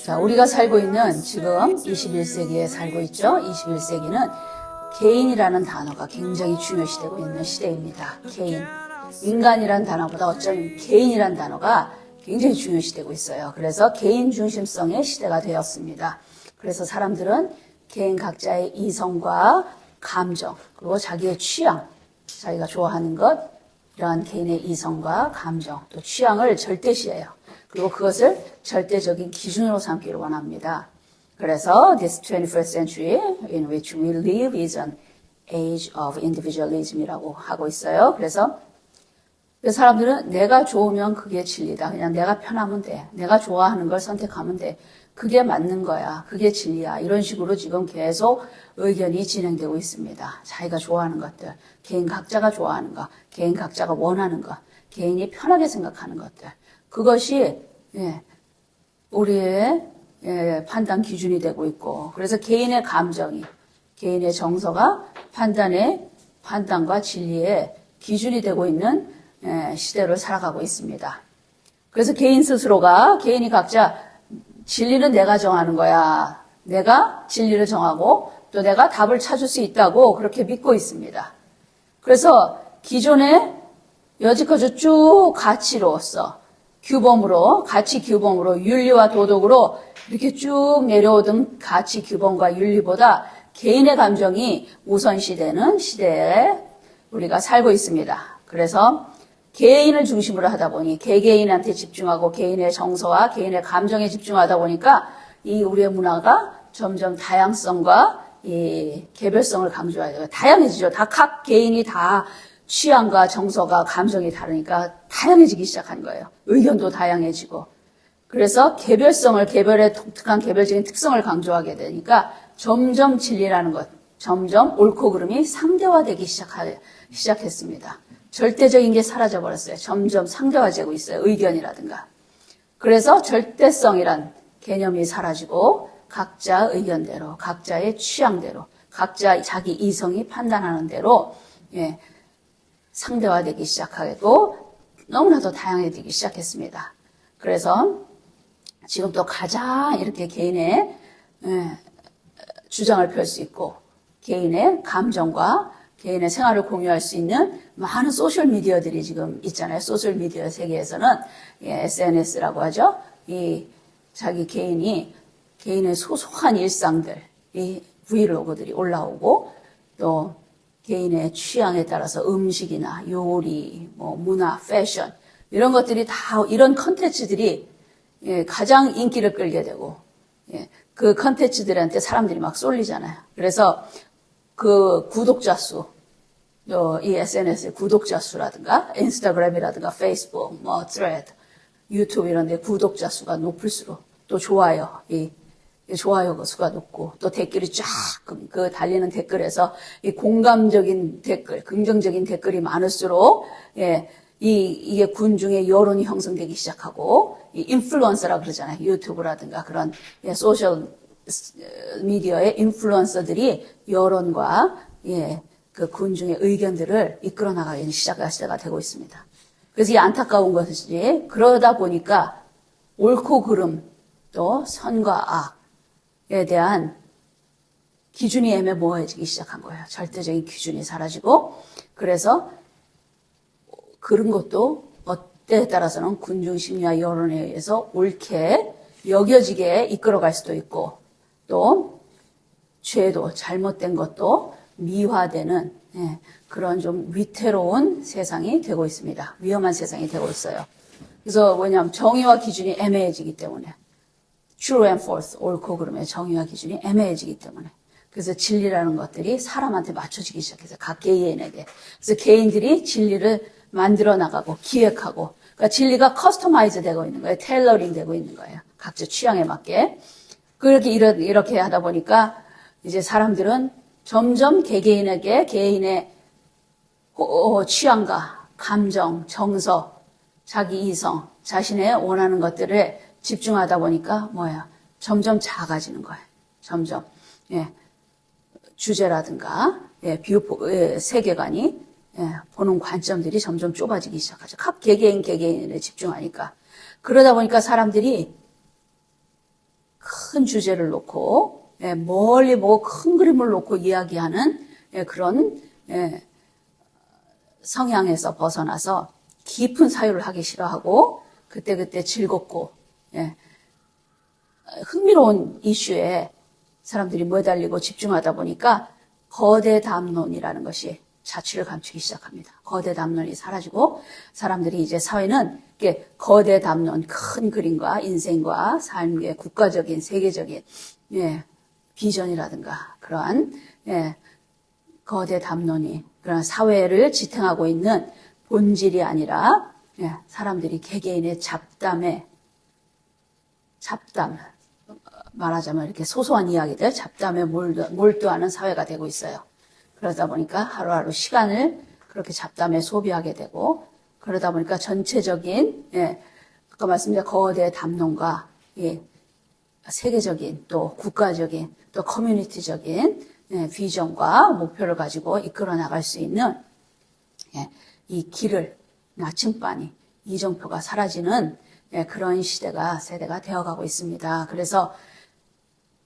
자, 우리가 살고 있는 지금 21세기에 살고 있죠. 21세기는 개인이라는 단어가 굉장히 중요시되고 있는 시대입니다. 개인. 인간이란 단어보다 어쩌면 개인이란 단어가 굉장히 중요시되고 있어요. 그래서 개인 중심성의 시대가 되었습니다. 그래서 사람들은 개인 각자의 이성과 감정, 그리고 자기의 취향, 자기가 좋아하는 것, 이러한 개인의 이성과 감정, 또 취향을 절대시해요. 그리고 그것을 절대적인 기준으로 삼기를 원합니다. 그래서 this 21st century in which we live is an age of individualism이라고 하고 있어요. 그래서 사람들은 내가 좋으면 그게 진리다. 그냥 내가 편하면 돼. 내가 좋아하는 걸 선택하면 돼. 그게 맞는 거야. 그게 진리야. 이런 식으로 지금 계속 의견이 진행되고 있습니다. 자기가 좋아하는 것들, 개인 각자가 좋아하는 것, 개인 각자가 원하는 것, 개인이 편하게 생각하는 것들. 그것이 우리의 판단 기준이 되고 있고, 그래서 개인의 감정이, 개인의 정서가 판단과 진리의 기준이 되고 있는 시대를 살아가고 있습니다. 그래서 개인이 각자 진리는 내가 정하는 거야. 내가 진리를 정하고 또 내가 답을 찾을 수 있다고 그렇게 믿고 있습니다. 그래서 기존에 여지껏 쭉 가치로서 가치 규범으로 윤리와 도덕으로 이렇게 쭉 내려오던 가치 규범과 윤리보다 개인의 감정이 우선시되는 시대에 우리가 살고 있습니다. 그래서 개인을 중심으로 하다 보니 개개인한테 집중하고 개인의 정서와 개인의 감정에 집중하다 보니까 이 우리의 문화가 점점 다양성과 이 개별성을 강조해요. 다양해지죠. 각 개인이 다 취향과 정서가 감정이 다르니까 다양해지기 시작한 거예요. 의견도 다양해지고. 그래서 개별의 독특한 개별적인 특성을 강조하게 되니까 점점 진리라는 것, 점점 옳고 그름이 상대화되기 시작했습니다. 절대적인 게 사라져버렸어요. 점점 상대화되고 있어요. 의견이라든가. 그래서 절대성이란 개념이 사라지고 각자 의견대로, 각자의 취향대로, 각자 자기 이성이 판단하는 대로 상대화되기 시작하고 너무나도 다양해지기 시작했습니다. 그래서 지금 또 가장 이렇게 개인의 주장을 펼 수 있고 개인의 감정과 개인의 생활을 공유할 수 있는 많은 소셜미디어들이 지금 있잖아요. 소셜미디어 세계에서는 SNS라고 하죠. 이 자기 개인의 소소한 일상들, 이 브이로그들이 올라오고 또 개인의 취향에 따라서 음식이나 요리, 문화, 패션 이런 것들이 다 이런 컨텐츠들이 가장 인기를 끌게 되고 그 컨텐츠들한테 사람들이 막 쏠리잖아요. 그래서 그 구독자 수, 이 SNS의 구독자 수라든가 인스타그램이라든가 페이스북, 트레드, 유튜브 이런 데 구독자 수가 높을수록 또 좋아요 수가 높고 또 댓글이 쫙 그 달리는 댓글에서 이 공감적인 댓글, 긍정적인 댓글이 많을수록 이게 군중의 여론이 형성되기 시작하고 이 인플루언서라 그러잖아요. 유튜브라든가 그런 소셜 미디어의 인플루언서들이 여론과 그 군중의 의견들을 이끌어 나가는 시대가 되고 있습니다. 그래서 이 안타까운 것이지 그러다 보니까 옳고 그름 또 선과 악에 대한 기준이 애매모호해지기 시작한 거예요. 절대적인 기준이 사라지고 그래서 그런 것도 때에 따라서는 군중 심리와 여론에 의해서 옳게 여겨지게 이끌어갈 수도 있고 또 죄도 잘못된 것도 미화되는 그런 좀 위태로운 세상이 되고 있습니다. 위험한 세상이 되고 있어요. 그래서 왜냐하면 정의와 기준이 애매해지기 때문에 true and false, 옳고 그름의 정의와 기준이 애매해지기 때문에 그래서 진리라는 것들이 사람한테 맞춰지기 시작해서 각 개인에게 그래서 개인들이 진리를 만들어 나가고 기획하고 그러니까 진리가 커스터마이즈 되고 있는 거예요. 테일러링 되고 있는 거예요. 각자 취향에 맞게. 이렇게 하다 보니까 이제 사람들은 점점 개개인에게 개인의 취향과 감정, 정서, 자기 이성, 자신의 원하는 것들에 집중하다 보니까 점점 작아지는 거예요. 점점 주제라든가 세계관이 보는 관점들이 점점 좁아지기 시작하죠. 각 개개인에 집중하니까. 그러다 보니까 사람들이 큰 주제를 놓고 멀리 뭐 큰 그림을 놓고 이야기하는 그런 성향에서 벗어나서 깊은 사유를 하기 싫어하고 그때그때 즐겁고 흥미로운 이슈에 사람들이 매달리고 집중하다 보니까 거대 담론이라는 것이 자취를 감추기 시작합니다. 거대 담론이 사라지고 사람들이 이제 사회는 이렇게 거대 담론, 큰 그림과 인생과 삶의 국가적인 세계적인 비전이라든가 그러한 거대 담론이 그런 사회를 지탱하고 있는 본질이 아니라 사람들이 개개인의 잡담 말하자면 이렇게 소소한 이야기들 잡담에 몰두하는 사회가 되고 있어요. 그러다 보니까 하루하루 시간을 그렇게 잡담에 소비하게 되고 그러다 보니까 전체적인 아까 말씀드린 거대 담론과 세계적인 또 국가적인 또 커뮤니티적인 비전과 목표를 가지고 이끌어 나갈 수 있는 이 길을 나침반이 이정표가 사라지는 그런 세대가 되어가고 있습니다. 그래서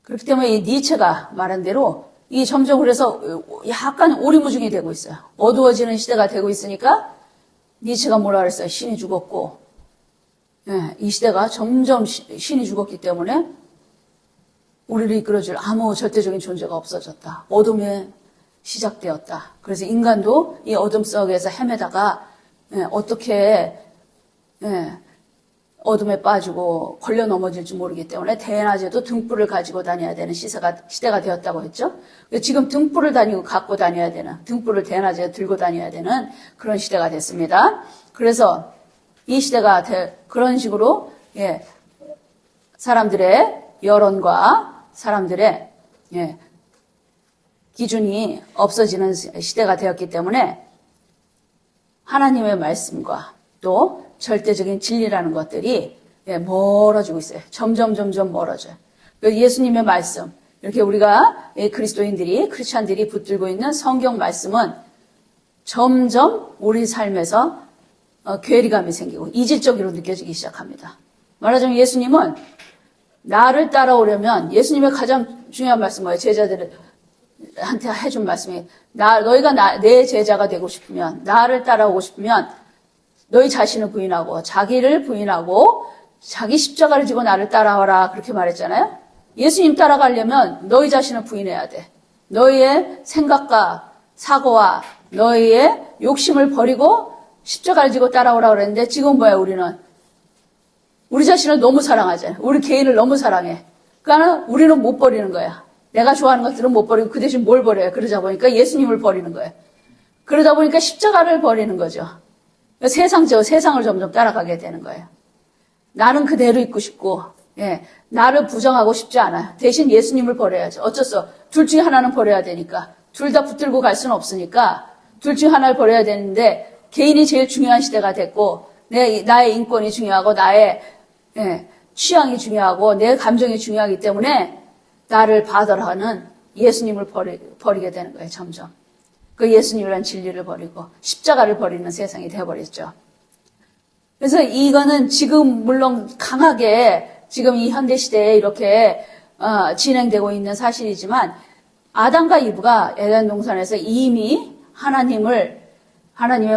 그렇기 때문에 이 니체가 말한 대로 이 점점 그래서 약간 오리무중이 되고 있어요. 어두워지는 시대가 되고 있으니까 니체가 뭐라 그랬어요? 신이 죽었고 이 시대가 점점 신이 죽었기 때문에 우리를 이끌어줄 아무 절대적인 존재가 없어졌다. 어둠에 시작되었다. 그래서 인간도 이 어둠 속에서 헤매다가 어떻게 어둠에 빠지고 걸려 넘어질지 모르기 때문에 대낮에도 등불을 가지고 다녀야 되는 시대가 되었다고 했죠. 지금 등불을 갖고 다녀야 되는, 등불을 대낮에 들고 다녀야 되는 그런 시대가 됐습니다. 그래서 이 시대가 그런 식으로 사람들의 여론과 사람들의 기준이 없어지는 시대가 되었기 때문에 하나님의 말씀과 또 절대적인 진리라는 것들이 멀어지고 있어요. 점점 멀어져요. 예수님의 말씀, 이렇게 우리가 그리스도인들이, 크리스찬들이 붙들고 있는 성경 말씀은 점점 우리 삶에서 괴리감이 생기고 이질적으로 느껴지기 시작합니다. 말하자면 예수님은 나를 따라오려면 예수님의 가장 중요한 말씀 뭐예요? 제자들한테 해준 말씀이 너희가 내 제자가 되고 싶으면 나를 따라오고 싶으면 너희 자신을 부인하고 자기를 부인하고 자기 십자가를 지고 나를 따라와라 그렇게 말했잖아요. 예수님 따라가려면 너희 자신을 부인해야 돼. 너희의 생각과 사고와 너희의 욕심을 버리고 십자가를 지고 따라오라 그랬는데 지금 뭐야 우리는 우리 자신을 너무 사랑하잖아요. 우리 개인을 너무 사랑해. 그러니까 우리는 못 버리는 거야. 내가 좋아하는 것들은 못 버리고 그 대신 뭘 버려요? 그러다 보니까 예수님을 버리는 거예요. 그러다 보니까 십자가를 버리는 거죠. 세상을 점점 따라가게 되는 거예요. 나는 그대로 있고 싶고, 나를 부정하고 싶지 않아요. 대신 예수님을 버려야죠. 어쩌어. 둘 중에 하나는 버려야 되니까. 둘 다 붙들고 갈 수는 없으니까. 둘 중에 하나를 버려야 되는데, 개인이 제일 중요한 시대가 됐고, 나의 인권이 중요하고, 나의 취향이 중요하고, 내 감정이 중요하기 때문에, 나를 받으라는 예수님을 버리게 되는 거예요, 점점. 그 예수님이라는 진리를 버리고 십자가를 버리는 세상이 되어버렸죠. 그래서 이거는 지금 물론 강하게 지금 이 현대시대에 이렇게 진행되고 있는 사실이지만 아담과 이브가 에덴 동산에서 이미 하나님의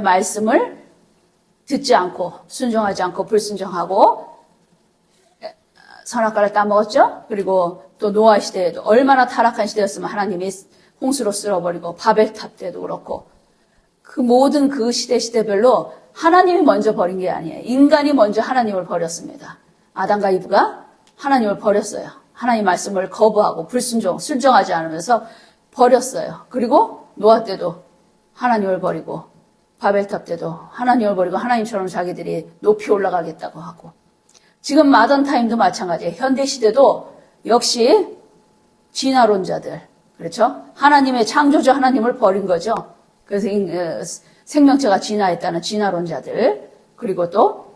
말씀을 듣지 않고 순종하지 않고 불순종하고 선악과를 따먹었죠. 그리고 또 노아 시대에도 얼마나 타락한 시대였으면 하나님이 홍수로 쓸어버리고 바벨탑 때도 그렇고 그 모든 그 시대별로 하나님이 먼저 버린 게 아니에요. 인간이 먼저 하나님을 버렸습니다. 아담과 이브가 하나님을 버렸어요. 하나님 말씀을 거부하고 순종하지 않으면서 버렸어요. 그리고 노아 때도 하나님을 버리고 바벨탑 때도 하나님을 버리고 하나님처럼 자기들이 높이 올라가겠다고 하고 지금 마던 타임도 마찬가지예요. 현대 시대도 역시 진화론자들 그렇죠? 하나님의 창조주 하나님을 버린 거죠. 그래서 생명체가 진화했다는 진화론자들 그리고 또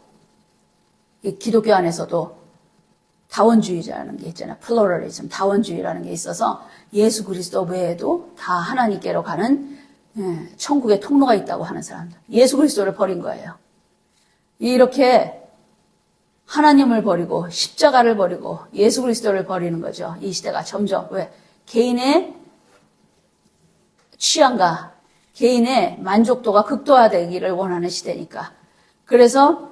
기독교 안에서도 다원주의자라는 게 있잖아요. 플로럴리즘, 다원주의라는 게 있어서 예수 그리스도 외에도 다 하나님께로 가는 천국의 통로가 있다고 하는 사람들. 예수 그리스도를 버린 거예요. 이렇게 하나님을 버리고 십자가를 버리고 예수 그리스도를 버리는 거죠. 이 시대가 점점. 왜? 개인의 취향과 개인의 만족도가 극도화되기를 원하는 시대니까. 그래서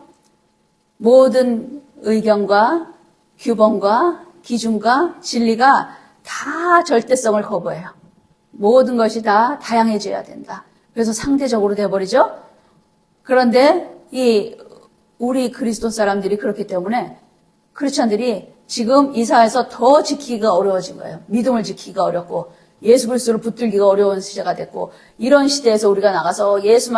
모든 의견과 규범과 기준과 진리가 다 절대성을 거부해요. 모든 것이 다 다양해져야 된다. 그래서 상대적으로 돼버리죠. 그런데 우리 그리스도 사람들이 그렇기 때문에 크리스찬들이 지금 이 사회에서 더 지키기가 어려워진 거예요. 믿음을 지키기가 어렵고 예수 그리스도를 붙들기가 어려운 시대가 됐고, 이런 시대에서 우리가 나가서 예수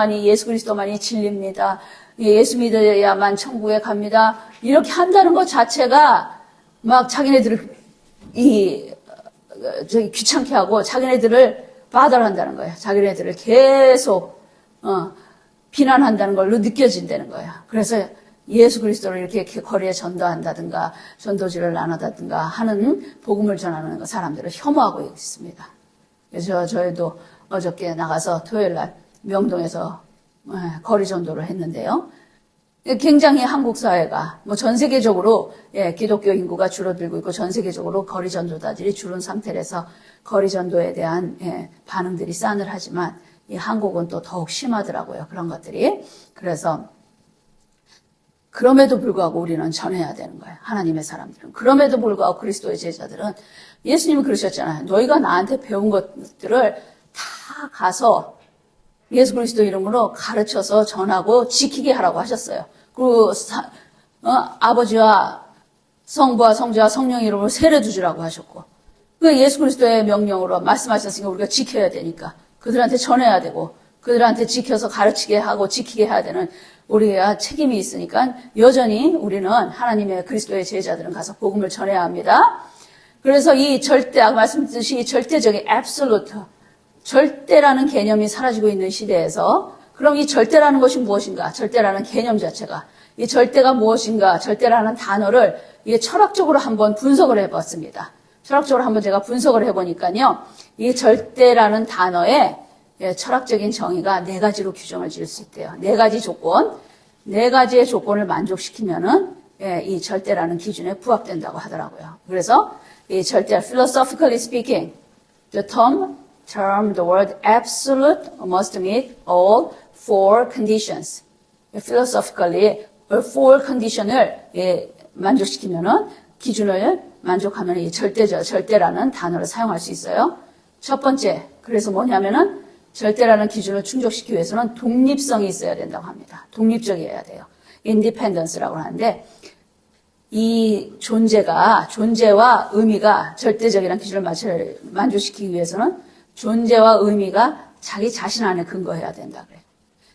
그리스도만이 진리입니다. 예수 믿어야만 천국에 갑니다. 이렇게 한다는 것 자체가 막 자기네들을 귀찮게 하고 자기네들을 바달한다는 거예요. 자기네들을 계속 비난한다는 걸로 느껴진다는 거예요. 그래서 예수 그리스도를 이렇게 거리에 전도한다든가 전도지를 나눠다든가 하는 복음을 전하는 사람들을 혐오하고 있습니다. 그래서 저희도 어저께 나가서 토요일 날 명동에서 거리 전도를 했는데요. 굉장히 한국 사회가 전 세계적으로 기독교 인구가 줄어들고 있고 전 세계적으로 거리 전도자들이 줄은 상태라서 거리 전도에 대한 반응들이 싸늘하지만 이 한국은 또 더욱 심하더라고요. 그런 것들이. 그래서 그럼에도 불구하고 우리는 전해야 되는 거예요. 하나님의 사람들은. 그럼에도 불구하고 그리스도의 제자들은 예수님이 그러셨잖아요. 너희가 나한테 배운 것들을 다 가서 예수 그리스도 이름으로 가르쳐서 전하고 지키게 하라고 하셨어요. 그리고 아버지와 성부와 성자와 성령 이름으로 세례도 주라고 하셨고, 그 예수 그리스도의 명령으로 말씀하셨으니까 우리가 지켜야 되니까 그들한테 전해야 되고 그들한테 지켜서 가르치게 하고 지키게 해야 되는 우리가 책임이 있으니까 여전히 우리는 하나님의 그리스도의 제자들은 가서 복음을 전해야 합니다. 그래서 이 절대, 아까 말씀드렸듯이 이 절대적인 absolute, 절대라는 개념이 사라지고 있는 시대에서 그럼 이 절대라는 것이 무엇인가? 절대라는 개념 자체가 이 절대가 무엇인가? 절대라는 단어를 이게 철학적으로 한번 분석을 해봤습니다. 철학적으로 한번 제가 분석을 해보니까요. 이 절대라는 단어에 철학적인 정의가 4가지로 규정을 지을 수 있대요. 4가지 조건, 4가지의 조건을 만족시키면은 이 절대라는 기준에 부합된다고 하더라고요. 그래서 이 절대, philosophically speaking, the word absolute must meet all 4 conditions. philosophically, 4 condition을 만족시키면은 기준을 만족하면 이 절대라는 단어를 사용할 수 있어요. 첫 번째, 그래서 뭐냐면은 절대라는 기준을 충족시키기 위해서는 독립성이 있어야 된다고 합니다. 독립적이어야 돼요. independence라고 하는데 이 존재와 의미가 절대적이라는 기준을 만족시키기 위해서는 존재와 의미가 자기 자신 안에 근거해야 된다 그래요.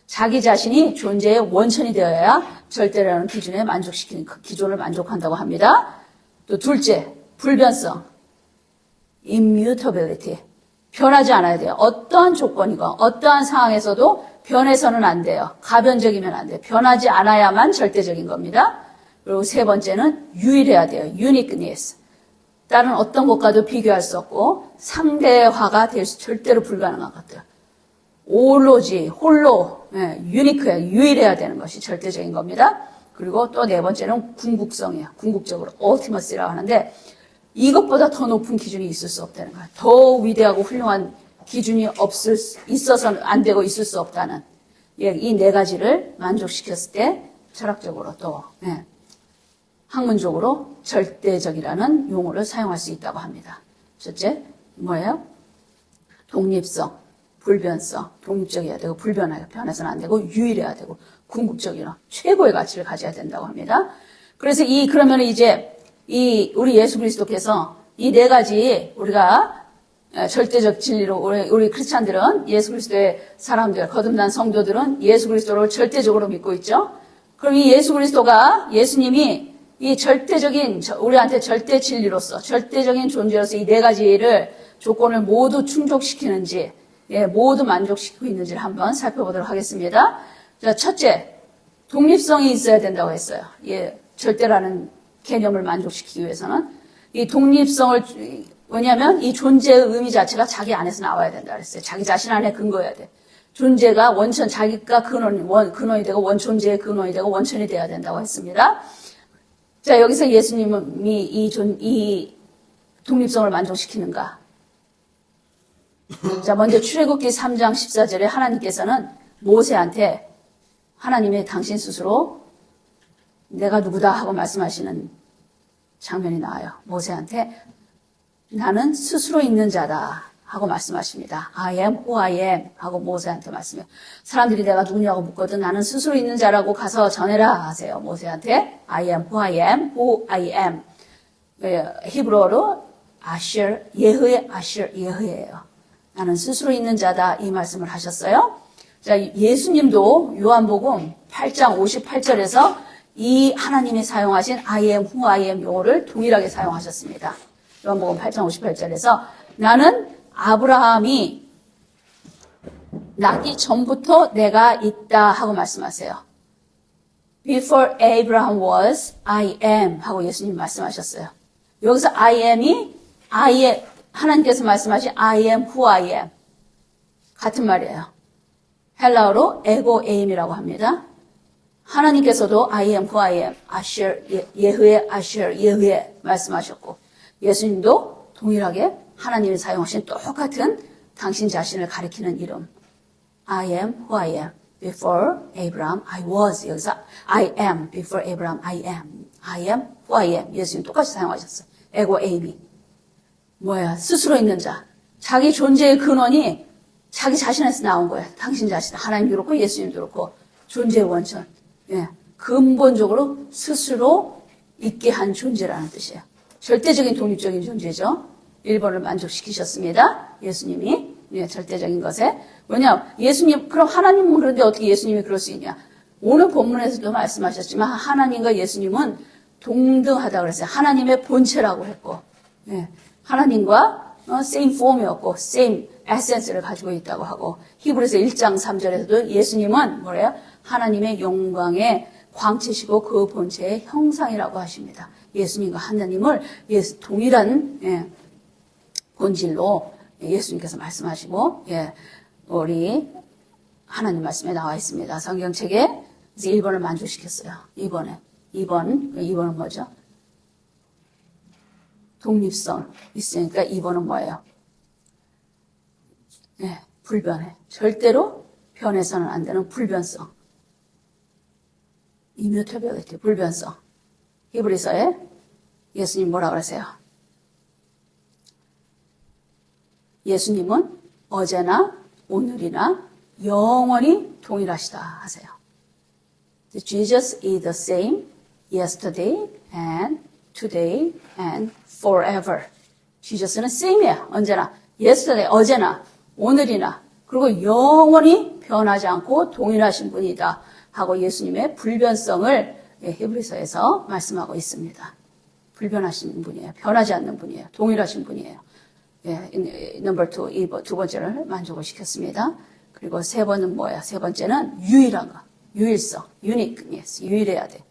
자기 자신이 존재의 원천이 되어야 절대라는 기준에 만족시키는 그 기준을 만족한다고 합니다. 또 둘째, 불변성, immutability. 변하지 않아야 돼요. 어떠한 조건이건 어떠한 상황에서도 변해서는 안 돼요. 가변적이면 안 돼요. 변하지 않아야만 절대적인 겁니다. 그리고 세 번째는 유일해야 돼요. uniqueness. 다른 어떤 것과도 비교할 수 없고 상대화가 될 수 절대로 불가능한 것들. 오로지 홀로 유니크해야 유일해야 되는 것이 절대적인 겁니다. 그리고 또 4번째는 궁극성이에요. 궁극적으로 ultimacy라고 하는데 이것보다 더 높은 기준이 있을 수 없다는 거예요. 더 위대하고 훌륭한 기준이 있어서는 안 되고 있을 수 없다는 이 4가지를 만족시켰을 때 철학적으로 또 학문적으로 절대적이라는 용어를 사용할 수 있다고 합니다. 첫째 뭐예요? 독립성, 불변성, 독립적이어야 되고 불변하게 변해서는 안 되고 유일해야 되고 궁극적이라 최고의 가치를 가져야 된다고 합니다. 그래서 그러면 이제 우리 예수 그리스도께서 이 4가지 우리가 절대적 진리로 우리 크리스찬들은 예수 그리스도의 사람들, 거듭난 성도들은 예수 그리스도를 절대적으로 믿고 있죠. 그럼 이 예수 그리스도가 예수님이 이 절대적인 우리한테 절대 진리로서 절대적인 존재로서 이 4가지를 조건을 모두 충족시키는지 모두 만족시키고 있는지를 한번 살펴보도록 하겠습니다. 자, 첫째, 독립성이 있어야 된다고 했어요. 절대라는 개념을 만족시키기 위해서는 이 독립성을 왜냐하면 이 존재의 의미 자체가 자기 안에서 나와야 된다 그랬어요. 자기 자신 안에 근거해야 돼. 존재가 자기가 근원이 되고 원존재의 근원이 되고 원천이 돼야 된다고 했습니다. 자, 여기서 예수님이 이 독립성을 만족시키는가? 자, 먼저 출애굽기 3장 14절에 하나님께서는 모세한테 하나님의 당신 스스로 내가 누구다 하고 말씀하시는 장면이 나와요. 모세한테 나는 스스로 있는 자다 하고 말씀하십니다. I am who I am 하고 모세한테 말씀해요. 사람들이 내가 누구냐고 묻거든 나는 스스로 있는 자라고 가서 전해라 하세요. 모세한테 I am who I am, who I am. 히브리어로 아셔, 예흐의 아셔, 예흐예요. 나는 스스로 있는 자다 이 말씀을 하셨어요. 자, 예수님도 요한복음 8장 58절에서 이 하나님이 사용하신 I am who I am 용어를 동일하게 사용하셨습니다. 요한복음 8장 58절에서 나는 아브라함이 낳기 전부터 내가 있다 하고 말씀하세요. Before Abraham was, I am 하고 예수님 말씀하셨어요. 여기서 I am이 하나님께서 말씀하신 I am who I am 같은 말이에요. 헬라어로 에고 에임이라고 합니다. 하나님께서도 I am who I am, 아셔, 예흐의 아셔, 예흐의 말씀하셨고 예수님도 동일하게 하나님이 사용하신 똑같은 당신 자신을 가리키는 이름 I am who I am. Before Abraham, I was. 여기서 I am. Before Abraham, I am. I am who I am. 예수님 똑같이 사용하셨어요. 에고 에임이. 뭐야? 스스로 있는 자. 자기 존재의 근원이 자기 자신에서 나온 거예요. 당신 자신. 하나님도 그렇고 예수님도 그렇고 존재의 원천. 예. 근본적으로 스스로 있게 한 존재라는 뜻이에요. 절대적인 독립적인 존재죠. 1번을 만족시키셨습니다. 예수님이. 예, 절대적인 것에. 왜냐하면 예수님, 그럼 하나님은 그런데 어떻게 예수님이 그럴 수 있냐. 오늘 본문에서도 말씀하셨지만 하나님과 예수님은 동등하다고 그랬어요. 하나님의 본체라고 했고 예, 하나님과 same form이었고 same essence를 가지고 있다고 하고 히브리서 1장 3절에서도 예수님은 뭐래요? 하나님의 영광의 광채시고 그 본체의 형상이라고 하십니다. 예수님과 하나님을 동일한 본질로 예수님께서 말씀하시고 우리 하나님 말씀에 나와 있습니다. 성경책에 이제 1번을 만족시켰어요. 2번은 뭐죠? 독립성 있으니까 2번은 뭐예요? 불변해. 절대로 변해서는 안 되는 불변성. immutability, 불변성. 히브리서에 예수님 뭐라 그러세요? 예수님은 어제나 오늘이나 영원히 동일하시다 하세요. Jesus is the same yesterday and today and forever. Jesus는 same이야. 언제나. yesterday, 어제나 오늘이나 그리고 영원히 변하지 않고 동일하신 분이다 하고 예수님의 불변성을 히브리서에서 말씀하고 있습니다. 불변하신 분이에요. 변하지 않는 분이에요. 동일하신 분이에요. 넘버 2, 두 번째를 만족을 시켰습니다. 그리고 세 번은 뭐야? 세 번째는 유일한 거. 유일성, uniqueness, 유일해야 돼.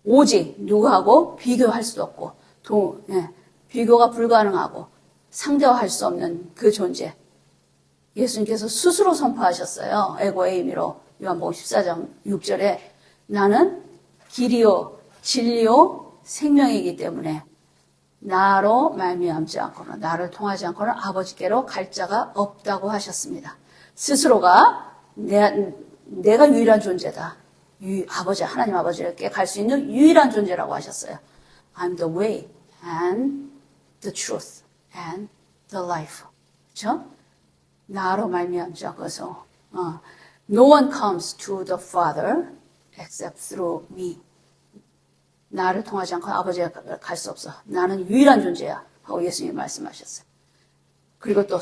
오직 누구하고 비교할 수도 없고, 비교가 불가능하고 상대화할 수 없는 그 존재. 예수님께서 스스로 선포하셨어요. 에고 에이미로 요한복음 14장 6절에 나는 길이요, 진리요, 생명이기 때문에 나로 말미암지 않고는 나를 통하지 않고는 아버지께로 갈 자가 없다고 하셨습니다. 스스로가 내가 유일한 존재다. 아버지, 하나님 아버지께 갈 수 있는 유일한 존재라고 하셨어요. I'm the way and the truth and the life. 그렇죠? 나로 말미암지 않고서 No one comes to the Father except through me. 나를 통하지 않고 아버지가 갈 수 없어. 나는 유일한 존재야. 하고 예수님이 말씀하셨어요. 그리고 또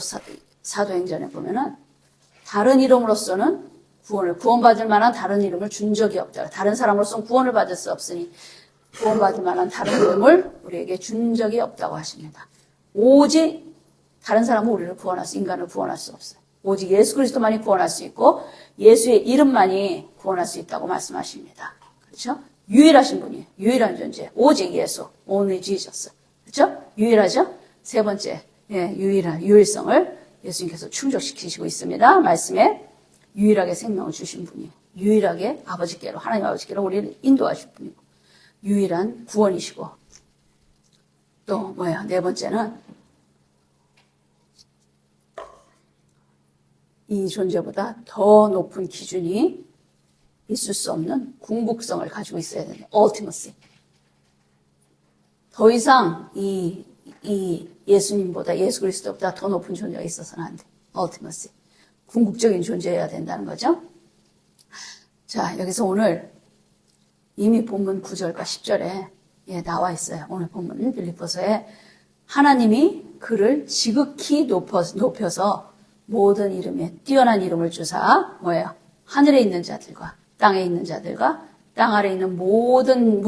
사도행전에 보면은 다른 이름으로서는 구원받을 만한 다른 이름을 준 적이 없다. 다른 사람으로서는 구원을 받을 수 없으니 구원받을 만한 다른 이름을 우리에게 준 적이 없다고 하십니다. 오직 다른 사람은 우리를 인간을 구원할 수 없어요. 오직 예수 그리스도만이 구원할 수 있고 예수의 이름만이 구원할 수 있다고 말씀하십니다. 그렇죠? 유일하신 분이에요. 유일한 존재. 오직 예수. Only Jesus. 그렇죠? 유일하죠? 세 번째, 유일성을 예수님께서 충족시키시고 있습니다. 말씀에 유일하게 생명을 주신 분이에요. 유일하게 아버지께로, 하나님 아버지께로 우리를 인도하실 분이고. 유일한 구원이시고, 또 뭐예요? 네 번째는 이 존재보다 더 높은 기준이 있을 수 없는 궁극성을 가지고 있어야 된다. ultimacy. 더 이상 이 예수님보다, 예수 그리스도보다 더 높은 존재가 있어서는 안 돼. ultimacy. 궁극적인 존재여야 된다는 거죠. 자, 여기서 오늘 이미 본문 9절과 10절에 나와 있어요. 오늘 본문 빌립보서에 하나님이 그를 지극히 높여서 모든 이름에 뛰어난 이름을 주사 뭐예요? 하늘에 있는 자들과 땅에 있는 자들과 땅 아래에 있는 모든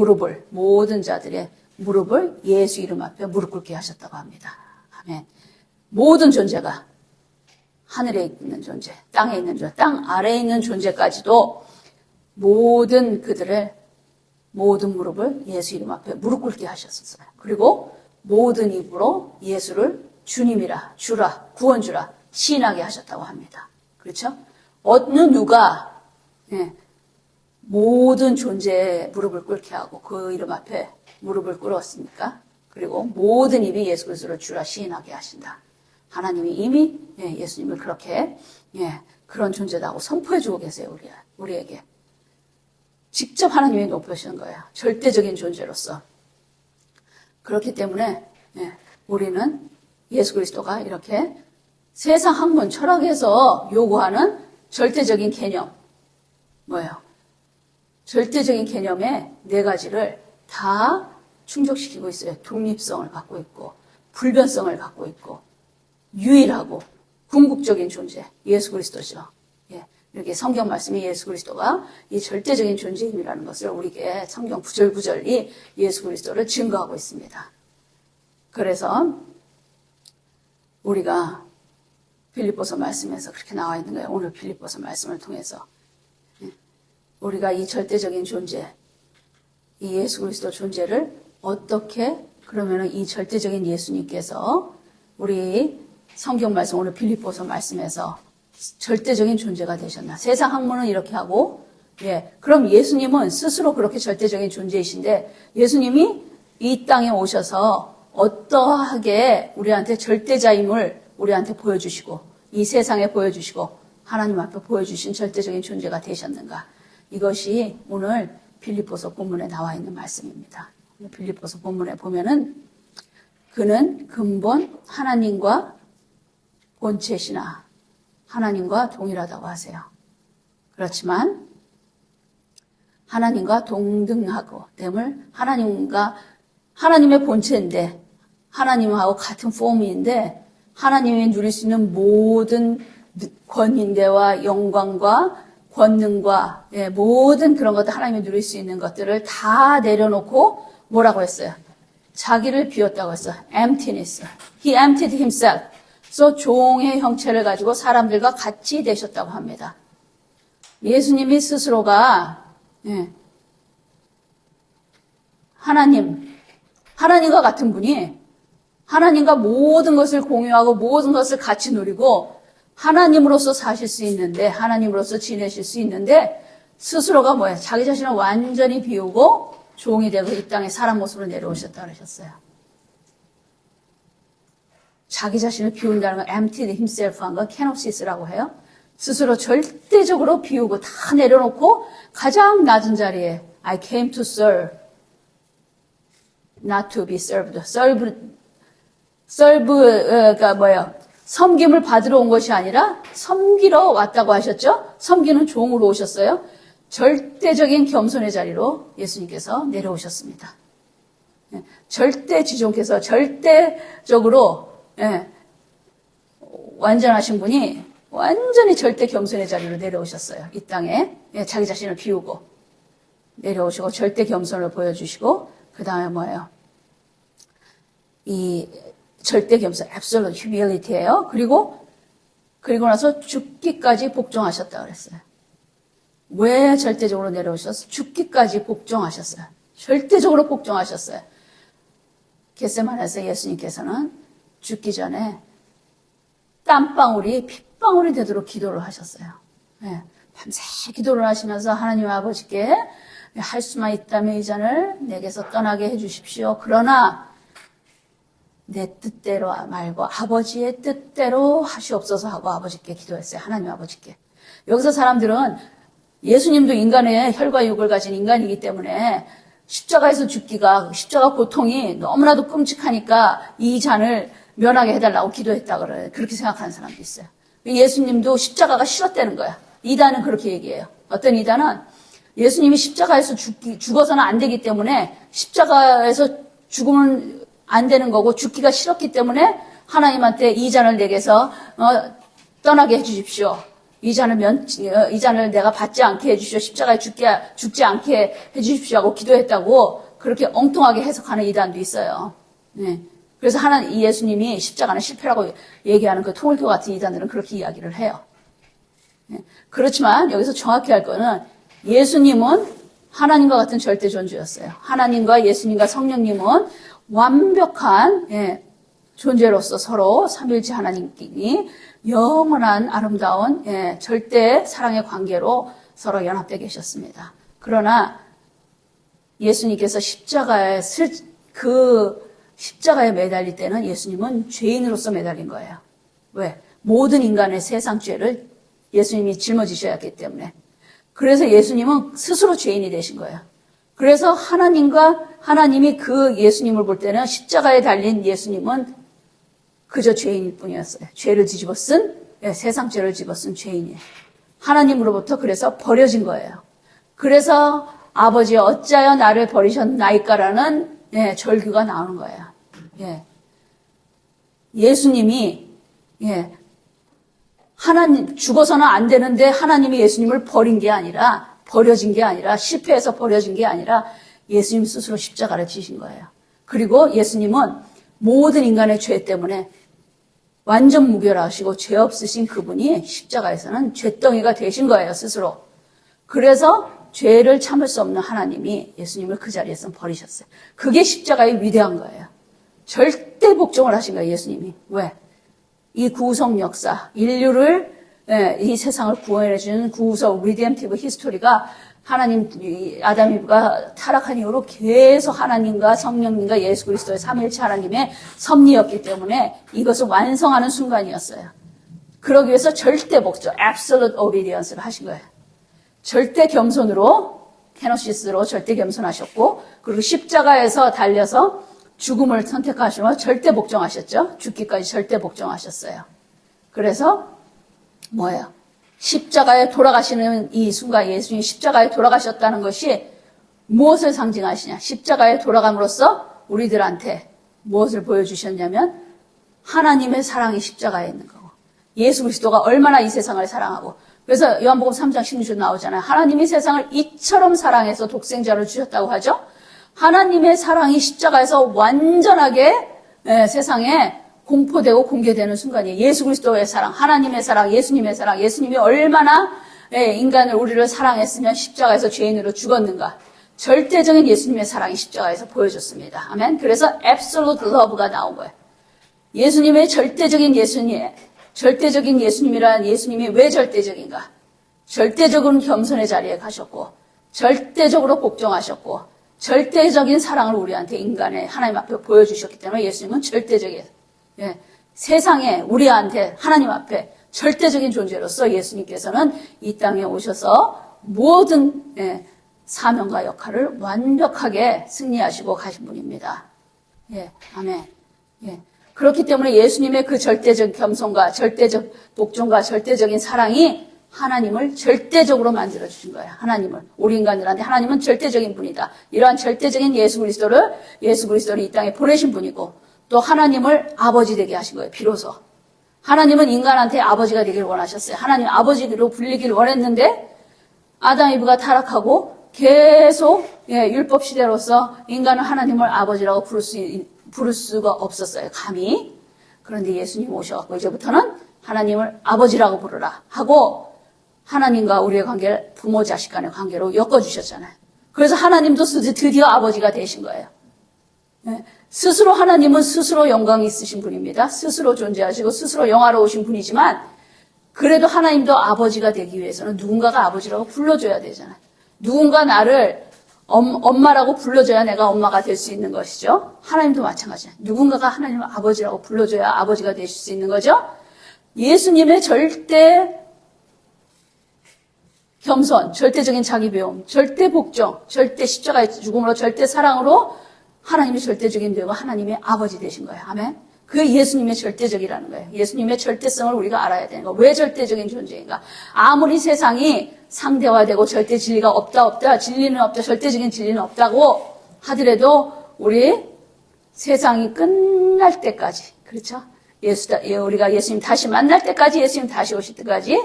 자들의 무릎을 예수 이름 앞에 무릎 꿇게 하셨다고 합니다. 아멘. 모든 존재가 하늘에 있는 존재, 땅에 있는 존재, 땅 아래에 있는 존재까지도 모든 무릎을 예수 이름 앞에 무릎 꿇게 하셨었어요. 그리고 모든 입으로 예수를 주님이라, 주라, 구원주라 시인하게 하셨다고 합니다. 그렇죠? 어느 누가 모든 존재에 무릎을 꿇게 하고 그 이름 앞에 무릎을 꿇었습니까? 그리고 모든 입이 예수 그리스도를 주라 시인하게 하신다. 하나님이 이미 예수님을 그렇게 그런 존재다고 선포해주고 계세요. 우리에게. 직접 하나님이 높여주신 거예요. 절대적인 존재로서. 그렇기 때문에 우리는 예수 그리스도가 이렇게 세상 학문, 철학에서 요구하는 절대적인 개념, 뭐예요? 절대적인 개념의 네 가지를 다 충족시키고 있어요. 독립성을 갖고 있고, 불변성을 갖고 있고, 유일하고, 궁극적인 존재, 예수 그리스도죠. 이렇게 성경 말씀이 예수 그리스도가 이 절대적인 존재임이라는 것을 우리에게 성경 구절구절이 예수 그리스도를 증거하고 있습니다. 그래서 우리가 빌립보서 말씀에서 그렇게 나와 있는 거예요. 오늘 빌립보서 말씀을 통해서 우리가 이 절대적인 존재, 이 예수 그리스도 존재를 어떻게 그러면은 이 절대적인 예수님께서 우리 성경 말씀 오늘 빌립보서 말씀에서 절대적인 존재가 되셨나? 세상 학문은 이렇게 하고, 그럼 예수님은 스스로 그렇게 절대적인 존재이신데, 예수님이 이 땅에 오셔서 어떠하게 우리한테 절대자임을 우리한테 보여주시고, 이 세상에 보여주시고, 하나님 앞에 보여주신 절대적인 존재가 되셨는가? 이것이 오늘 빌립보서 본문에 나와 있는 말씀입니다. 빌립보서 본문에 보면은, 그는 근본 하나님과 본체시나, 하나님과 동일하다고 하세요. 그렇지만 하나님과 동등하고 됨을 하나님의 본체인데 하나님하고 같은 폼인데 하나님이 누릴 수 있는 모든 권위인대와 영광과 권능과 모든 그런 것들 하나님이 누릴 수 있는 것들을 다 내려놓고 뭐라고 했어요? 자기를 비웠다고 했어요. emptiness. He emptied himself. 그래서 종의 형체를 가지고 사람들과 같이 되셨다고 합니다. 예수님이 스스로가 하나님과 같은 분이 하나님과 모든 것을 공유하고 모든 것을 같이 누리고 하나님으로서 사실 수 있는데 하나님으로서 지내실 수 있는데 스스로가 뭐예요? 자기 자신을 완전히 비우고 종이 되고 이 땅에 사람 모습으로 내려오셨다고 하셨어요. 자기 자신을 비운다는 건 emptied himself 한 건 kenosis라고 해요. 스스로 절대적으로 비우고 다 내려놓고 가장 낮은 자리에 I came to serve, not to be served. serve가 뭐예요? 섬김을 받으러 온 것이 아니라 섬기러 왔다고 하셨죠? 섬기는 종으로 오셨어요. 절대적인 겸손의 자리로 예수님께서 내려오셨습니다. 절대 지존께서 절대적으로 완전하신 분이 완전히 절대 겸손의 자리로 내려오셨어요. 이 땅에 자기 자신을 비우고 내려오시고 절대 겸손을 보여주시고 그 다음에 뭐예요? 이 절대 겸손, absolute humility예요. 그리고 나서 죽기까지 복종하셨다 그랬어요. 왜 절대적으로 내려오셨어요? 죽기까지 복종하셨어요. 절대적으로 복종하셨어요. 겟세마네에서 예수님께서는 죽기 전에 땀방울이 핏방울이 되도록 기도를 하셨어요. 밤새 기도를 하시면서 하나님 아버지께 할 수만 있다면 이 잔을 내게서 떠나게 해주십시오. 그러나 내 뜻대로 말고 아버지의 뜻대로 하시옵소서 하고 아버지께 기도했어요. 하나님 아버지께. 여기서 사람들은 예수님도 인간의 혈과 육을 가진 인간이기 때문에 십자가에서 죽기가, 십자가 고통이 너무나도 끔찍하니까 이 잔을 면하게 해달라고 기도했다 그래요. 그렇게 생각하는 사람도 있어요. 예수님도 십자가가 싫었다는 거야. 이단은 그렇게 얘기해요. 어떤 이단은 예수님이 십자가에서 죽어서는 안 되기 때문에 십자가에서 죽으면 안 되는 거고 죽기가 싫었기 때문에 하나님한테 이 잔을 내게서 떠나게 해주십시오. 이 잔을 내가 받지 않게 해주십시오. 십자가에 죽지 않게 해주십시오 하고 기도했다고 그렇게 엉뚱하게 해석하는 이단도 있어요. 네. 그래서 예수님이 십자가는 실패라고 얘기하는 그 통일교 같은 이단들은 그렇게 이야기를 해요. 네. 그렇지만 여기서 정확히 할 거는 예수님은 하나님과 같은 절대 존재였어요. 하나님과 예수님과 성령님은 완벽한 존재로서 서로 삼위일체 하나님끼리 영원한 아름다운 절대 사랑의 관계로 서로 연합되어 계셨습니다. 그러나 예수님께서 십자가에 매달릴 때는 예수님은 죄인으로서 매달린 거예요. 왜? 모든 인간의 세상 죄를 예수님이 짊어지셔야 했기 때문에. 그래서 예수님은 스스로 죄인이 되신 거예요. 그래서 하나님이 그 예수님을 볼 때는 십자가에 달린 예수님은 그저 죄인일 뿐이었어요. 죄를 뒤집어 쓴, 세상 죄를 뒤집어 쓴 죄인이에요. 하나님으로부터 그래서 버려진 거예요. 그래서 아버지 어찌하여 나를 버리셨나이까라는 절규가 나오는 거예요. 예수님이 하나님 죽어서는 안 되는데 하나님이 예수님을 버려진 게 아니라 실패해서 버려진 게 아니라 예수님 스스로 십자가를 지신 거예요. 그리고 예수님은 모든 인간의 죄 때문에 완전 무결하시고 죄 없으신 그분이 십자가에서는 죄덩이가 되신 거예요, 스스로. 그래서 죄를 참을 수 없는 하나님이 예수님을 그 자리에서 버리셨어요. 그게 십자가의 위대한 거예요. 절대 복종을 하신 거예요, 예수님이. 왜? 이 구속 역사, 인류를, 이 세상을 구원해주는 구속, 리뎀티브 히스토리가 하나님, 아담 이브가 타락한 이후로 계속 하나님과 성령님과 예수 그리스도의 삼위일체 하나님의 섭리였기 때문에 이것을 완성하는 순간이었어요. 그러기 위해서 절대 복종, absolute obedience를 하신 거예요. 절대 겸손으로, 케노시스로 절대 겸손하셨고, 그리고 십자가에서 달려서 죽음을 선택하시며 절대 복종하셨죠. 죽기까지 절대 복종하셨어요. 그래서 뭐예요? 십자가에 돌아가시는 이 순간 예수님이 십자가에 돌아가셨다는 것이 무엇을 상징하시냐? 십자가에 돌아감으로써 우리들한테 무엇을 보여주셨냐면 하나님의 사랑이 십자가에 있는 거고 예수 그리스도가 얼마나 이 세상을 사랑하고 그래서 요한복음 3장 16절 나오잖아요. 하나님이 세상을 이처럼 사랑해서 독생자를 주셨다고 하죠. 하나님의 사랑이 십자가에서 완전하게 세상에 공포되고 공개되는 순간이에요. 예수 그리스도의 사랑, 하나님의 사랑, 예수님의 사랑, 예수님이 얼마나 인간을 우리를 사랑했으면 십자가에서 죄인으로 죽었는가. 절대적인 예수님의 사랑이 십자가에서 보여줬습니다. 아멘. 그래서 absolute love가 나온 거예요. 예수님의 절대적인 예수님이란 예수님이 왜 절대적인가? 절대적인 겸손의 자리에 가셨고, 절대적으로 복종하셨고, 절대적인 사랑을 우리한테 인간의 하나님 앞에 보여주셨기 때문에 예수님은 절대적이에요. 세상에 우리한테 하나님 앞에 절대적인 존재로서 예수님께서는 이 땅에 오셔서 모든 사명과 역할을 완벽하게 승리하시고 가신 분입니다. 아멘. 그렇기 때문에 예수님의 그 절대적 겸손과 절대적 복종과 절대적인 사랑이 하나님을 절대적으로 만들어주신 거예요. 우리 인간들한테 하나님은 절대적인 분이다. 이러한 절대적인 예수 그리스도를 이 땅에 보내신 분이고 또 하나님을 아버지 되게 하신 거예요. 비로소. 하나님은 인간한테 아버지가 되기를 원하셨어요. 하나님 아버지로 불리기를 원했는데 아담 이브가 타락하고 계속 율법 시대로서 인간은 하나님을 아버지라고 부를 수가 없었어요. 감히. 그런데 예수님 오셔갖고 이제부터는 하나님을 아버지라고 부르라 하고 하나님과 우리의 관계를 부모 자식 간의 관계로 엮어주셨잖아요. 그래서 하나님도 드디어 아버지가 되신 거예요. 스스로 하나님은 스스로 영광이 있으신 분입니다. 스스로 존재하시고 스스로 영화로우신 분이지만 그래도 하나님도 아버지가 되기 위해서는 누군가가 아버지라고 불러줘야 되잖아요. 누군가 나를 엄마라고 불러줘야 내가 엄마가 될 수 있는 것이죠. 하나님도 마찬가지예요. 누군가가 하나님을 아버지라고 불러줘야 아버지가 되실 수 있는 거죠. 예수님의 절대 겸손, 절대적인 자기 배움, 절대 복종, 절대 십자가의 죽음으로, 절대 사랑으로 하나님이 절대적인 되고 하나님의 아버지 되신 거예요. 아멘. 그게 예수님의 절대적이라는 거예요. 예수님의 절대성을 우리가 알아야 되는 거예요. 왜 절대적인 존재인가? 아무리 세상이 상대화되고 절대 진리가 없다, 진리는 없다, 절대적인 진리는 없다고 하더라도 우리 세상이 끝날 때까지, 그렇죠? 우리가 예수님 다시 만날 때까지, 예수님 다시 오실 때까지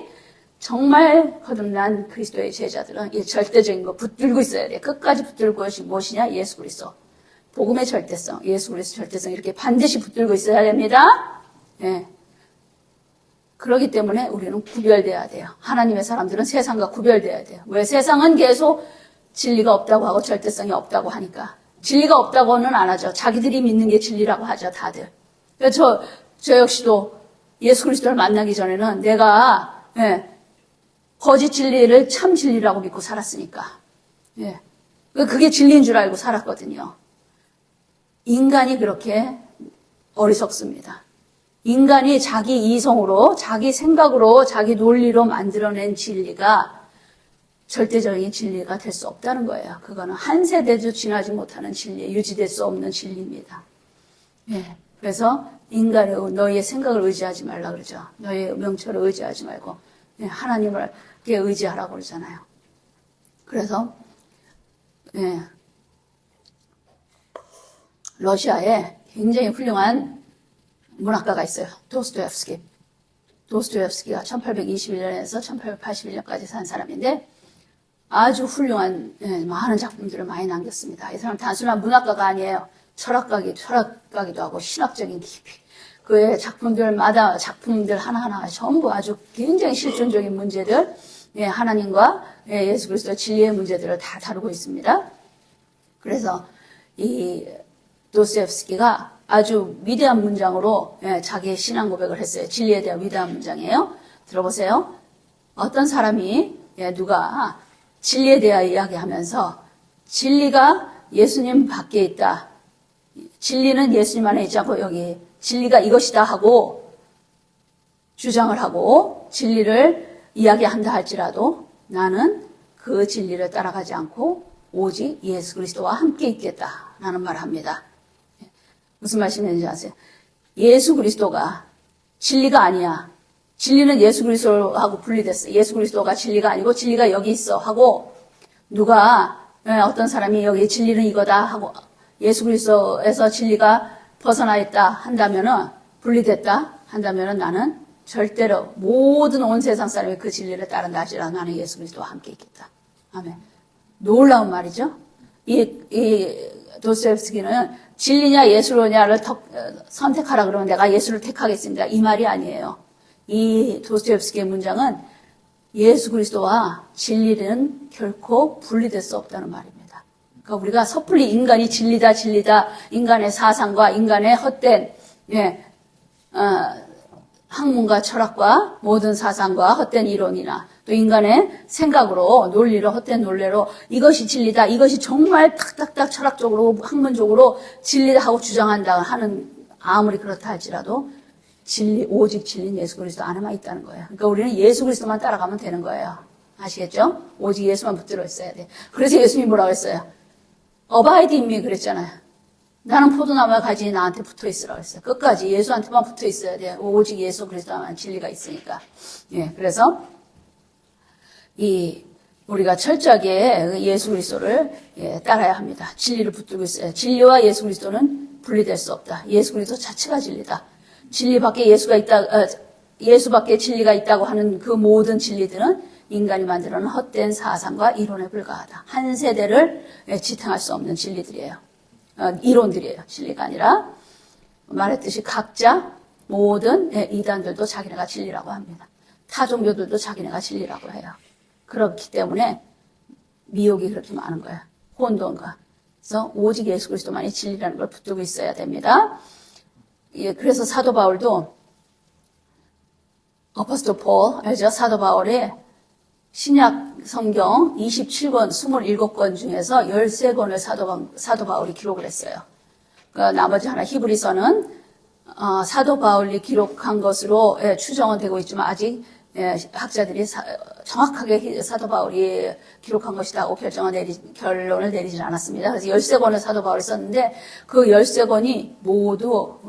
정말 거듭난 그리스도의 제자들은 이 절대적인 거 붙들고 있어야 돼. 끝까지 붙들고 것이 무엇이냐? 예수 그리스도. 복음의 절대성, 예수 그리스도 절대성 이렇게 반드시 붙들고 있어야 됩니다. 예. 그렇기 때문에 우리는 구별돼야 돼요. 하나님의 사람들은 세상과 구별돼야 돼요. 왜? 세상은 계속 진리가 없다고 하고 절대성이 없다고 하니까. 진리가 없다고는 안 하죠. 자기들이 믿는 게 진리라고 하죠, 다들. 저 역시도 예수 그리스도를 만나기 전에는 내가, 거짓 진리를 참 진리라고 믿고 살았으니까. 예. 그게 진리인 줄 알고 살았거든요. 인간이 그렇게 어리석습니다. 인간이 자기 이성으로, 자기 생각으로, 자기 논리로 만들어낸 진리가 절대적인 진리가 될 수 없다는 거예요. 그거는 한 세대도 지나지 못하는 진리, 유지될 수 없는 진리입니다. 예. 그래서 인간의 너희의 생각을 의지하지 말라 그러죠. 너희의 명철을 의지하지 말고 하나님을 의지하라고 그러잖아요. 그래서 러시아에 굉장히 훌륭한 문학가가 있어요. 도스토옙스키. 도스토옙스키가 1821년에서 1881년까지 산 사람인데 아주 훌륭한 많은 작품들을 많이 남겼습니다. 이 사람은 단순한 문학가가 아니에요. 철학가기도 하고 신학적인 깊이. 그의 작품들마다 작품들 하나하나 전부 아주 굉장히 실존적인 문제들, 하나님과 예수 그리스도의 진리의 문제들을 다 다루고 있습니다. 그래서 이 도스토옙스키가 아주 위대한 문장으로 자기의 신앙 고백을 했어요. 진리에 대한 위대한 문장이에요. 들어보세요. 어떤 사람이 누가 진리에 대해 이야기하면서 진리가 예수님 밖에 있다. 진리는 예수님 안에 있지 않고 여기 진리가 이것이다 하고 주장을 하고 진리를 이야기한다 할지라도 나는 그 진리를 따라가지 않고 오직 예수 그리스도와 함께 있겠다라는 말을 합니다. 무슨 말씀인지 아세요? 예수 그리스도가 진리가 아니야. 진리는 예수 그리스도하고 분리됐어. 예수 그리스도가 진리가 아니고 진리가 여기 있어 하고 누가 어떤 사람이 여기 진리는 이거다 하고 예수 그리스도에서 진리가 벗어나 있다 한다면은 분리됐다 한다면은 나는 절대로 모든 온 세상 사람이 그 진리를 따른다 하지라 나는 예수 그리스도와 함께 있겠다. 아멘. 놀라운 말이죠. 이 도스토옙스키는 진리냐 예수냐를 선택하라 그러면 내가 예수를 택하겠습니다. 이 말이 아니에요. 이 도스토옙스키의 문장은 예수 그리스도와 진리는 결코 분리될 수 없다는 말입니다. 그러니까 우리가 섣불리 인간이 진리다, 인간의 사상과 인간의 헛된 학문과 철학과 모든 사상과 헛된 이론이나 또 인간의 생각으로 논리로 헛된 논리로 이것이 진리다. 이것이 정말 탁탁탁 철학적으로 학문적으로 진리다 하고 주장한다 하는 아무리 그렇다 할지라도 오직 진리는 예수 그리스도 안에만 있다는 거예요. 그러니까 우리는 예수 그리스도만 따라가면 되는 거예요. 아시겠죠? 오직 예수만 붙들어 있어야 돼. 그래서 예수님이 뭐라고 했어요? Abide in me 그랬잖아요. 나는 포도나무에 가지 나한테 붙어 있으라고 했어요. 끝까지 예수한테만 붙어 있어야 돼요. 오직 예수 그리스도만 진리가 있으니까. 그래서 우리가 철저하게 예수 그리스도를 따라야 합니다. 진리를 붙들고 있어요. 진리와 예수 그리스도는 분리될 수 없다. 예수 그리스도 자체가 진리다. 진리 밖에 예수 밖에 진리가 있다고 하는 그 모든 진리들은 인간이 만들어낸 헛된 사상과 이론에 불과하다. 한 세대를 지탱할 수 없는 진리들이에요. 이론들이에요. 진리가 아니라 말했듯이 각자 모든 이단들도 자기네가 진리라고 합니다. 타 종교들도 자기네가 진리라고 해요. 그렇기 때문에 미혹이 그렇게 많은 거예요. 혼돈과. 그래서 오직 예수 그리스도만이 진리라는 걸 붙들고 있어야 됩니다. 그래서 사도 바울도 어퍼스톨 폴 알죠? 사도 바울이 신약 성경 27권, 27권 중에서 13권을 사도 바울이 기록을 했어요. 그러니까 나머지 하나 히브리서는 사도 바울이 기록한 것으로 추정은 되고 있지만 아직 학자들이 정확하게 사도 바울이 기록한 것이라고 결론을 내리진 않았습니다. 그래서 13권을 사도 바울이 썼는데 그 13권이 모두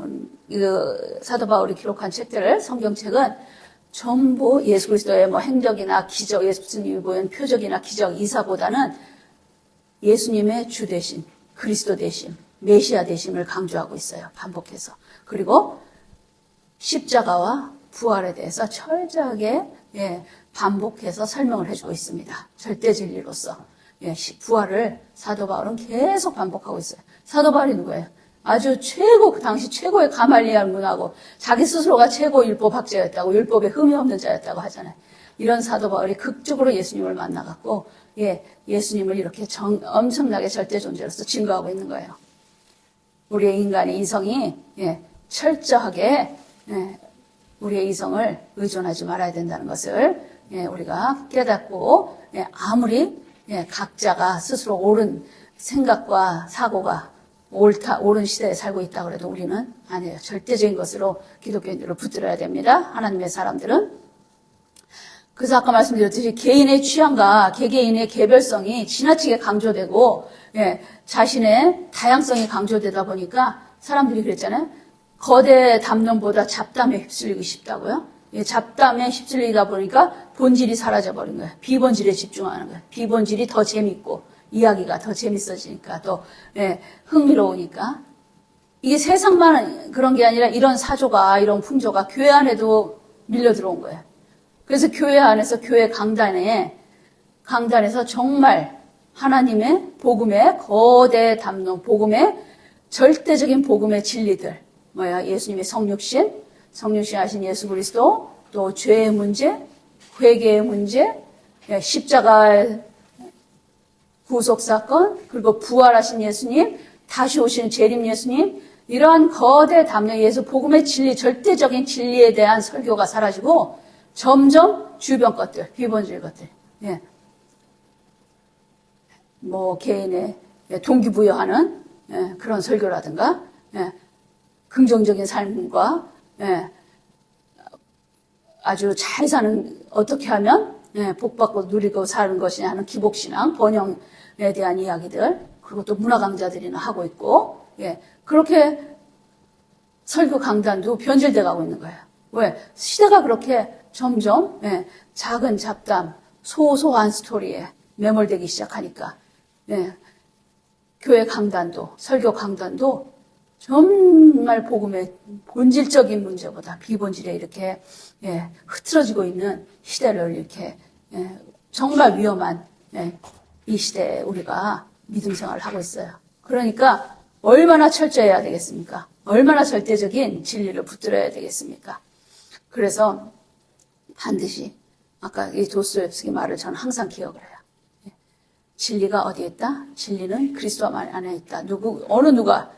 사도 바울이 기록한 책들을, 성경책은 전부 예수 그리스도의 행적이나 기적, 예수님이 보인 표적이나 기적, 이사보다는 예수님의 주 되신, 그리스도 되신, 메시아 되심을 강조하고 있어요. 반복해서. 그리고 십자가와 부활에 대해서 철저하게 반복해서 설명을 해주고 있습니다. 절대 진리로서. 부활을 사도 바울은 계속 반복하고 있어요. 사도 바울이 누구예요? 아주 그 당시 최고의 가말리알 문하고 자기 스스로가 최고 율법학자였다고, 율법에 흠이 없는 자였다고 하잖아요. 이런 사도 바울이 극적으로 예수님을 만나갖고, 예수님을 이렇게 엄청나게 절대 존재로서 증거하고 있는 거예요. 우리의 인간의 이성이, 철저하게, 우리의 이성을 의존하지 말아야 된다는 것을, 우리가 깨닫고, 아무리, 각자가 스스로 옳은 생각과 사고가 옳은 시대에 살고 있다고 해도 우리는 아니에요. 절대적인 것으로 기독교인들을 붙들어야 됩니다. 하나님의 사람들은. 그래서 아까 말씀드렸듯이 개인의 취향과 개개인의 개별성이 지나치게 강조되고 자신의 다양성이 강조되다 보니까 사람들이 그랬잖아요. 거대 담론보다 잡담에 휩쓸리기 쉽다고요. 잡담에 휩쓸리다 보니까 본질이 사라져버린 거예요. 비본질에 집중하는 거예요. 비본질이 더 재밌고 이야기가 더 재밌어지니까 또 흥미로우니까. 이게 세상만 그런 게 아니라 이런 사조가, 이런 풍조가 교회 안에도 밀려 들어온 거예요. 그래서 교회 안에서 교회 강단에서 정말 하나님의 복음의 거대 담론, 복음의 절대적인 복음의 진리들, 예수님의 성육신 하신 예수 그리스도, 또 죄의 문제, 회개의 문제, 십자가의 구속사건, 그리고 부활하신 예수님, 다시 오시는 재림 예수님, 이러한 거대 담론, 예수 복음의 진리, 절대적인 진리에 대한 설교가 사라지고 점점 주변 것들, 비본질 것들, 개인의 동기부여하는 그런 설교라든가, 긍정적인 삶과 아주 잘 사는, 어떻게 하면 복받고 누리고 사는 것이냐 하는 기복신앙, 번영에 대한 이야기들, 그리고 또 문화 강좌들이나 하고 있고, 그렇게 설교 강단도 변질돼 가고 있는 거예요. 왜? 시대가 그렇게 점점 작은 잡담, 소소한 스토리에 매몰되기 시작하니까 교회 강단도, 설교 강단도 정말 복음의 본질적인 문제보다 비본질에 이렇게 흐트러지고 있는 시대를 이렇게 정말 위험한 이 시대에 우리가 믿음 생활을 하고 있어요. 그러니까 얼마나 철저해야 되겠습니까? 얼마나 절대적인 진리를 붙들어야 되겠습니까? 그래서 반드시 아까 이 도스토옙스키 말을 저는 항상 기억을 해요. 진리가 어디에 있다? 진리는 그리스도 안에 있다. 어느 누가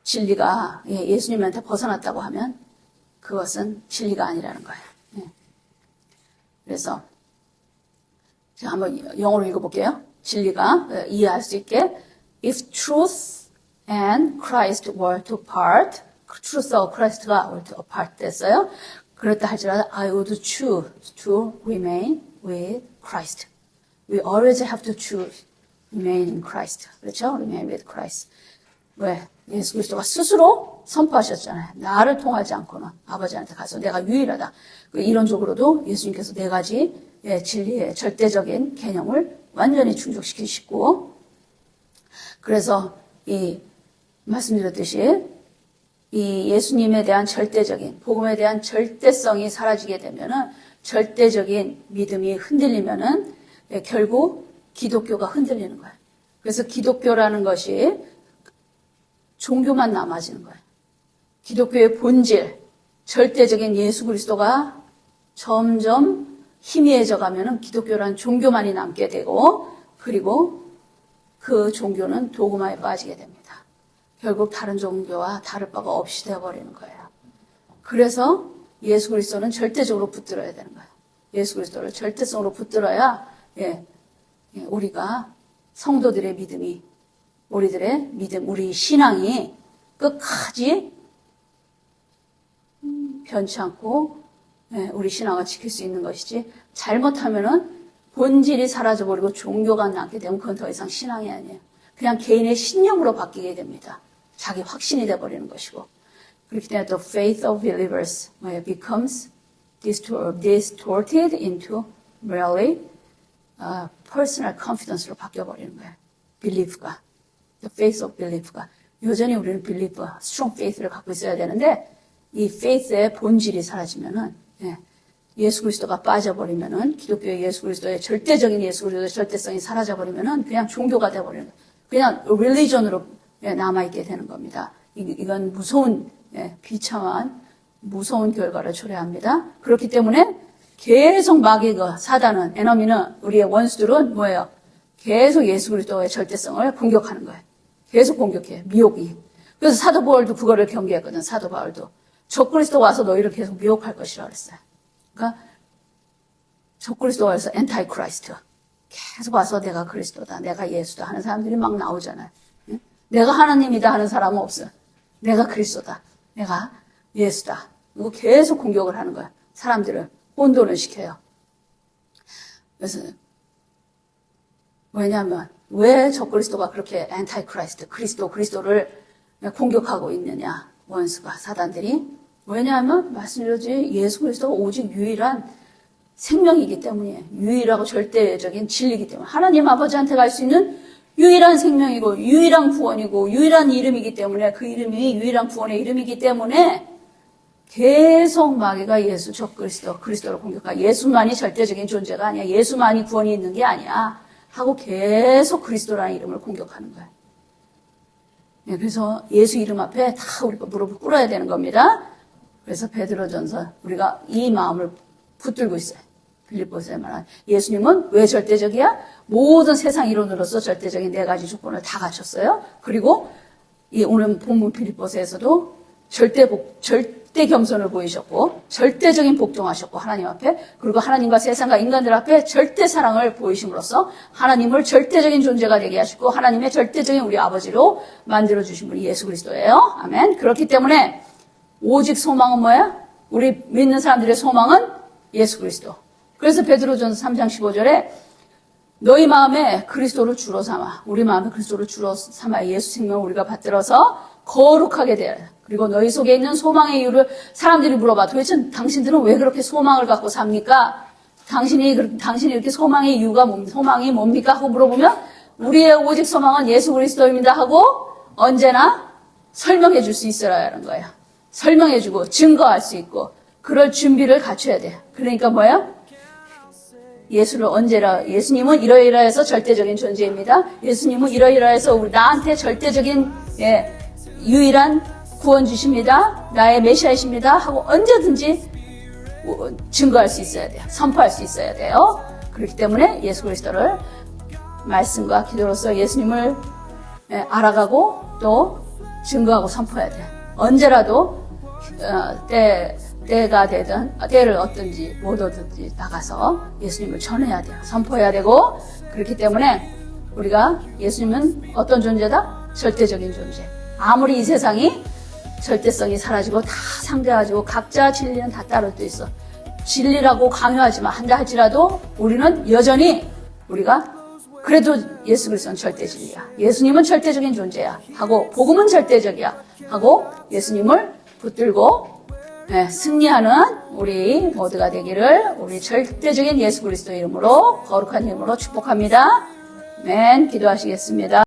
진리가 예수님한테 벗어났다고 하면 그것은 진리가 아니라는 거예요. 그래서 제가 한번 영어로 읽어볼게요. 진리가 이해할 수 있게 If truth and Christ were to part, truth와 Christ가 were to apart 됐어요. 그렇다 할지라도 I would choose to remain with Christ. We always have to choose remain in Christ. 그렇죠? Remain with Christ. 왜? 예수 그리스도가 스스로 선포하셨잖아요. 나를 통하지 않고는 아버지한테 가서 내가 유일하다. 이론적으로도 예수님께서 네 가지 진리의 절대적인 개념을 완전히 충족시키시고, 그래서 말씀드렸듯이 이 예수님에 대한 절대적인, 복음에 대한 절대성이 사라지게 되면은, 절대적인 믿음이 흔들리면은 결국 기독교가 흔들리는 거예요. 그래서 기독교라는 것이 종교만 남아지는 거예요. 기독교의 본질, 절대적인 예수 그리스도가 점점 희미해져 가면은 기독교라는 종교만이 남게 되고, 그리고 그 종교는 도구마에 빠지게 됩니다. 결국 다른 종교와 다를 바가 없이 되어버리는 거예요. 그래서 예수 그리스도는 절대적으로 붙들어야 되는 거예요. 예수 그리스도를 절대성으로 붙들어야 우리가 성도들의 믿음이 우리들의 믿음, 우리 신앙이 끝까지 변치 않고 우리 신앙을 지킬 수 있는 것이지 잘못하면은 본질이 사라져버리고 종교가 남게 되면 그건 더 이상 신앙이 아니에요. 그냥 개인의 신념으로 바뀌게 됩니다. 자기 확신이 돼버리는 것이고 그렇기 때문에 the faith of believers becomes distorted into merely personal confidence로 바뀌어버리는 거예요. belief가 the faith of belief가 여전히 우리는 belief, strong faith를 갖고 있어야 되는데 이 faith의 본질이 사라지면은 예수 그리스도가 빠져버리면은 기독교의 예수 그리스도의 절대적인 예수 그리스도의 절대성이 사라져버리면은 그냥 종교가 돼버리는 거예요. 그냥 religion으로 남아있게 되는 겁니다. 이건 무서운 비참한 무서운 결과를 초래합니다. 그렇기 때문에 계속 마귀가 사단은 에너미는 우리의 원수들은 뭐예요? 계속 예수 그리스도의 절대성을 공격하는 거예요. 계속 공격해. 미혹이. 그래서 사도 바울도 그거를 경계했거든. 사도 바울도. 적그리스도 와서 너희를 계속 미혹할 것이라고 그랬어요. 그러니까 적그리스도 와서 엔타이 크라이스트. 계속 와서 내가 그리스도다. 내가 예수다 하는 사람들이 막 나오잖아요. 내가 하나님이다 하는 사람은 없어요. 내가 그리스도다. 내가 예수다. 이거 계속 공격을 하는 거야. 사람들을 혼돈을 시켜요. 그래서 왜냐하면 왜 적그리스도가 그렇게 엔타이 크라이스트, 그리스도를 공격하고 있느냐. 원수가 사단들이. 왜냐하면 말씀드렸지 예수 그리스도가 오직 유일한 생명이기 때문이에요. 유일하고 절대적인 진리이기 때문에 하나님 아버지한테 갈 수 있는 유일한 생명이고 유일한 구원이고 유일한 이름이기 때문에 그 이름이 유일한 구원의 이름이기 때문에 계속 마귀가 예수 그리스도를 공격하고 예수만이 절대적인 존재가 아니야. 예수만이 구원이 있는 게 아니야. 하고 계속 그리스도라는 이름을 공격하는 거예요. 그래서 예수 이름 앞에 다 우리가 무릎을 꿇어야 되는 겁니다. 그래서 베드로전서 우리가 이 마음을 붙들고 있어요. 빌립보서에 말한 예수님은 왜 절대적이야? 모든 세상 이론으로서 절대적인 네 가지 조건을 다 갖췄어요. 그리고 이 오늘 본문 빌립보서에서도 절대 겸손을 보이셨고 절대적인 복종하셨고 하나님 앞에 그리고 하나님과 세상과 인간들 앞에 절대 사랑을 보이심으로써 하나님을 절대적인 존재가 되게 하시고 하나님의 절대적인 우리 아버지로 만들어주신 분이 예수 그리스도예요. 아멘. 그렇기 때문에 오직 소망은 뭐야? 우리 믿는 사람들의 소망은 예수 그리스도. 그래서 베드로전서 3장 15절에 너희 마음에 그리스도를 주로 삼아 우리 마음에 그리스도를 주로 삼아 예수 생명을 우리가 받들어서 거룩하게 되어야 돼. 그리고 너희 속에 있는 소망의 이유를 사람들이 물어봐. 도대체 당신들은 왜 그렇게 소망을 갖고 삽니까? 당신이 이렇게 소망의 이유가 소망이 뭡니까? 하고 물어보면 우리의 오직 소망은 예수 그리스도입니다 하고 언제나 설명해 줄 수 있어야 하는 거예요. 설명해 주고 증거할 수 있고 그럴 준비를 갖춰야 돼요. 그러니까 뭐예요? 예수님은 이러이러해서 절대적인 존재입니다. 예수님은 이러이러해서 나한테 절대적인 유일한 구원 주십니다. 나의 메시아이십니다. 하고 언제든지 증거할 수 있어야 돼요. 선포할 수 있어야 돼요. 그렇기 때문에 예수 그리스도를 말씀과 기도로서 예수님을 알아가고 또 증거하고 선포해야 돼요. 언제라도 때가 되든 때를 얻든지 못 얻든지 나가서 예수님을 전해야 돼요. 선포해야 되고 그렇기 때문에 우리가 예수님은 어떤 존재다? 절대적인 존재. 아무리 이 세상이 절대성이 사라지고 다 상대가지고 각자 진리는 다 따로 또 있어. 진리라고 강요하지만 한다 할지라도 우리는 여전히 우리가 그래도 예수 그리스도는 절대 진리야. 예수님은 절대적인 존재야. 하고 복음은 절대적이야. 하고 예수님을 붙들고 승리하는 우리 모두가 되기를 우리 절대적인 예수 그리스도 이름으로 거룩한 이름으로 축복합니다. 아멘. 기도하시겠습니다.